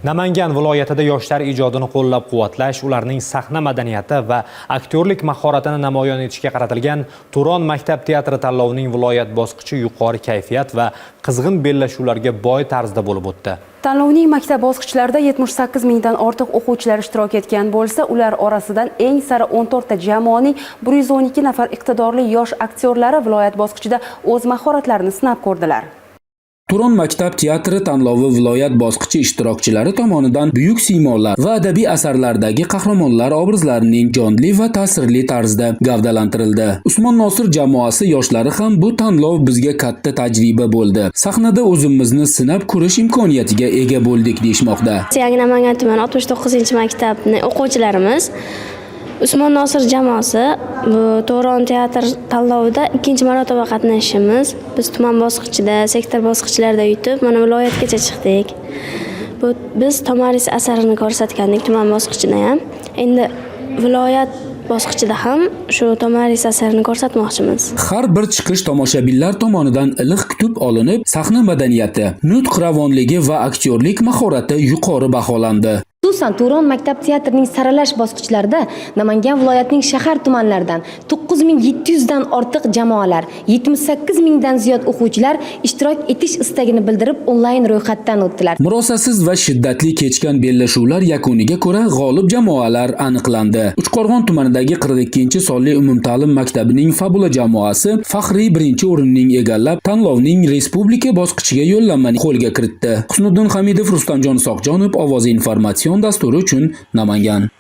Namangan viloyatida yoshlar ijodini qo'llab-quvvatlash, ularning sahna madaniyati va aktyorlik mahoratini namoyon etishga qaratilgan Turon maktab teatri tanlovining viloyat bosqichi yuqori kayfiyat va qizg'in bellashuvlarga boy tarzda bo'lib o'tdi. Tanlovning maktab bosqichlarida 78 mingdan ortiq o'quvchilar ishtirok etgan bo'lsa, ular orasidan eng sari 14 ta jamoaning 112 nafar iqtidorli yosh aktyorlari viloyat bosqichida o'z mahoratlarini sinab ko'rdilar. Turon maktab teatri tanlovi viloyat bosqichi ishtirokchilari tomonidan buyuk siymolar va adabiy asarlardagi qahramonlar obrazlarining jonli va ta'sirli tarzda gavdalantirildi. Usmon Nosir jamoasi yoshlari ham bu tanlov bizga katta tajriba bo'ldi. Sahnada o'zimizni sinab ko'rish imkoniyatiga ega bo'ldik deyishmoqda. Yangi Namangan tumani 69-maktabning o'quvchilarimiz Usmon Nosir jamoasi bu Turon teatr tanlovida ikkinchi marotaba qatnashishimiz. Biz tuman bosqichida, sektor bosqichlarida yutib, mana viloyatgacha chiqdik. Biz Tomaris asarini ko'rsatgandik tuman bosqichida ham. Endi viloyat bosqichida ham shu Tomaris asarini ko'rsatmoqchimiz. Har bir chiqish tomoshabinlar tomonidan iliq kutib olinib, sahna madaniyati, nutq ravonligi va aktyorlik mahorati yuqori baholandi. Xususan Turon maktab teatrining saralash bosqichlarida Namangan viloyatining shahar tumanlaridan 9700 dan ortiq jamoalar, 78 mingdan ziyod o'quvchilar ishtirok etish istagini bildirib onlayn ro'yxatdan o'tdilar. Murosasiz va shiddatli kechgan bellashuvlar yakuniga ko'ra g'olib jamoalar aniqlandi. Uchqo'rg'on tumanidagi 42-sonli umumta'lim maktabining Fabula jamoasi faxriy birinchi o'rinning egallab, tanlovning respublika bosqichiga yo'llanmani qo'lga kiritdi. Husniddin Hamidov, Rustamjon Soqjonov, Ovoz informatsion dasturi uchun Namangan.